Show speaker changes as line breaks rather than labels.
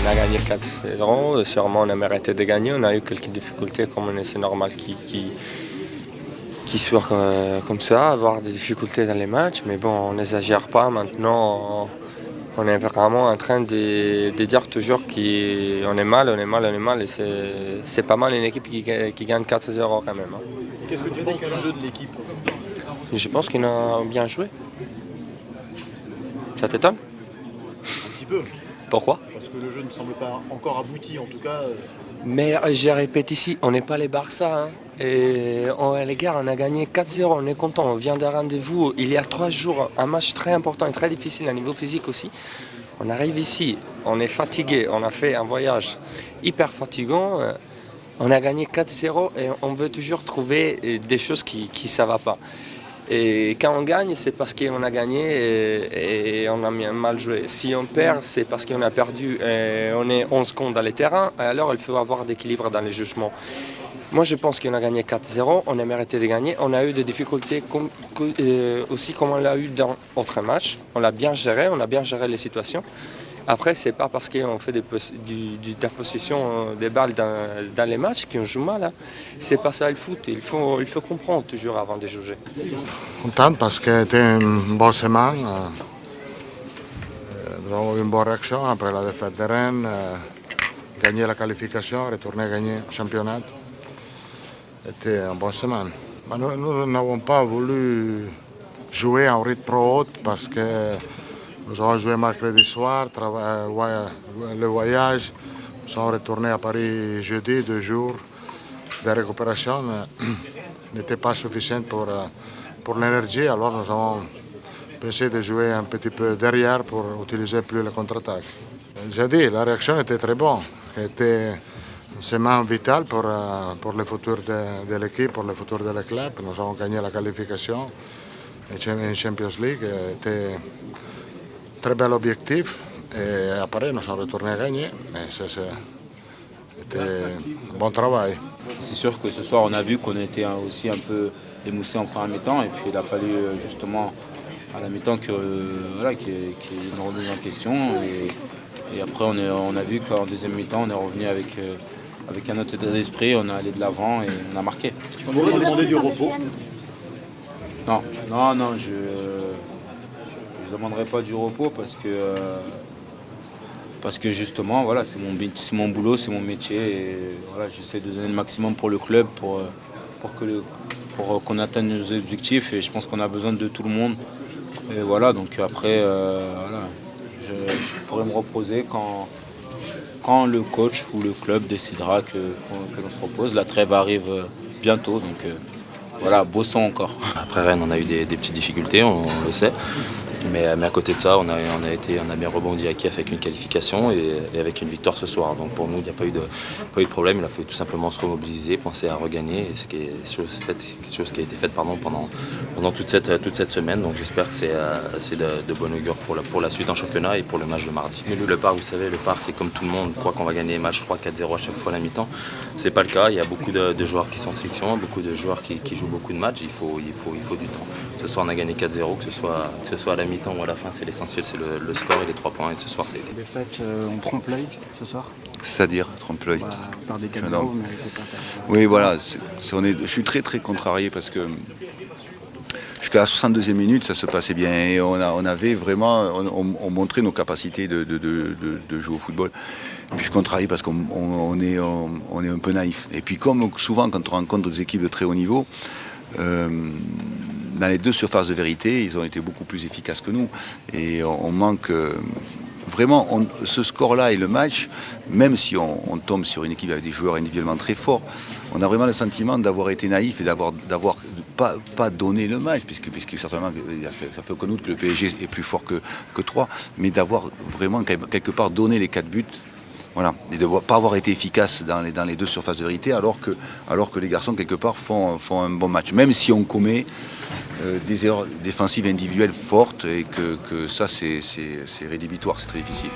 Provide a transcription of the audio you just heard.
a gagné 4-0, sûrement on a mérité de gagner. On a eu quelques difficultés, c'est normal qu'ils soient comme ça, avoir des difficultés dans les matchs. Mais bon, on n'exagère pas maintenant. On est vraiment en train de dire toujours qu'on est mal, on est mal, on est mal. Et c'est pas mal une équipe qui gagne 4-0 quand même.
Qu'est-ce que tu penses du jeu de l'équipe?
Je pense qu'ils ont bien joué. Ça t'étonne?
Un petit peu.
Pourquoi?
Parce que le jeu ne semble pas encore abouti, en tout cas.
Mais je répète ici, on n'est pas les Barça. Et les gars, on a gagné 4-0, on est content. On vient d'un rendez-vous il y a 3 jours, un match très important et très difficile à niveau physique aussi. On arrive ici, on est fatigué, on a fait un voyage hyper fatigant. On a gagné 4-0 et on veut toujours trouver des choses qui ne va pas. Et quand on gagne, c'est parce qu'on a gagné et on a mal joué. Si on perd, c'est parce qu'on a perdu et on est 11 contre dans les terrains. Alors il faut avoir d'équilibre dans les jugements. Moi, je pense qu'on a gagné 4-0, on a mérité de gagner. On a eu des difficultés aussi comme on l'a eu dans notre match. On a bien géré les situations. Après, c'est pas parce qu'on fait de la possession des balles dans les matchs qu'on joue mal. Hein. C'est pas ça le foot. Il faut comprendre toujours avant de juger.
Content parce que c'était une bonne semaine. Nous avons eu une bonne réaction après la défaite de Rennes. Gagner la qualification, retourner gagner le championnat. C'était une bonne semaine. Mais nous n'avons pas voulu jouer en rythme trop haut parce que nous avons joué mercredi soir, le voyage. Nous sommes retournés à Paris jeudi, 2 jours de récupération n'était pas suffisant pour l'énergie. Alors nous avons essayé de jouer un petit peu derrière pour utiliser plus le contre-attaque. J'ai dit, la réaction était très bonne. C'était une semaine vitale pour le futur de l'équipe, pour le futur de le club. Nous avons gagné la qualification en Champions League. C'était un très bel objectif. Et après, nous sommes retournés à gagner. Mais c'était un bon travail.
C'est sûr que ce soir, on a vu qu'on était aussi un peu émoussé en première mi-temps. Et puis, il a fallu justement à la mi-temps qu'il y ait une remise en question. Et après, on a vu qu'en deuxième mi-temps, on est revenu avec un autre état d'esprit, on est allé de l'avant et on a marqué.
On vous demandé du repos?
Non, je ne demanderai pas du repos parce que justement, voilà, c'est mon boulot, c'est mon métier. Et voilà, j'essaie de donner le maximum pour le club, pour qu'on atteigne nos objectifs. Et je pense qu'on a besoin de tout le monde. Et voilà, donc après, je pourrais me reposer quand le coach ou le club décidera que l'on se repose. La trêve arrive bientôt, donc voilà, bossons encore.
Après Rennes, on a eu des petites difficultés, on le sait. Mais à côté de ça, on a bien rebondi à Kiev avec une qualification et avec une victoire ce soir. Donc pour nous, il n'y a pas eu de problème. Il a fallu tout simplement se remobiliser, penser à regagner, ce qui est chose qui a été faite pendant toute cette semaine. Donc j'espère que c'est de bon augure pour la suite en championnat et pour le match de mardi. Mais le Parc, vous savez, le Parc est comme tout le monde, croit qu'on va gagner les matchs 3-4-0 à chaque fois à la mi-temps. C'est pas le cas. Il y a beaucoup de joueurs qui sont sélectionnés, beaucoup de joueurs qui jouent beaucoup de matchs. Il faut du temps. Ce soir, on a gagné 4-0, que ce soit à la mi-temps ou à la fin, c'est l'essentiel, c'est le score et les 3 points. Et ce soir, c'est.
Les fêtes, on trompe l'œil ce soir.
C'est-à-dire trompe-l'œil.
On perd des 4-0, vous méritez pas.
Oui, voilà. Je suis très très contrarié parce que jusqu'à la 62e minute, ça se passait bien et on avait vraiment, on montrait nos capacités de jouer au football. Et puis je suis contrarié parce qu'on est un peu naïf. Et puis comme souvent quand on rencontre des équipes de très haut niveau, dans les 2 surfaces de vérité, ils ont été beaucoup plus efficaces que nous. Et on manque vraiment ce score-là et le match, même si on tombe sur une équipe avec des joueurs individuellement très forts, on a vraiment le sentiment d'avoir été naïf et d'avoir pas donné le match, puisque certainement ça fait connaître que le PSG est plus fort que 3, mais d'avoir vraiment quelque part donné les 4 buts. Voilà, et de ne pas avoir été efficace dans les 2 surfaces de vérité, alors que les garçons, quelque part, font un bon match. Même si on commet des erreurs défensives individuelles fortes, et que ça, c'est rédhibitoire, c'est très difficile.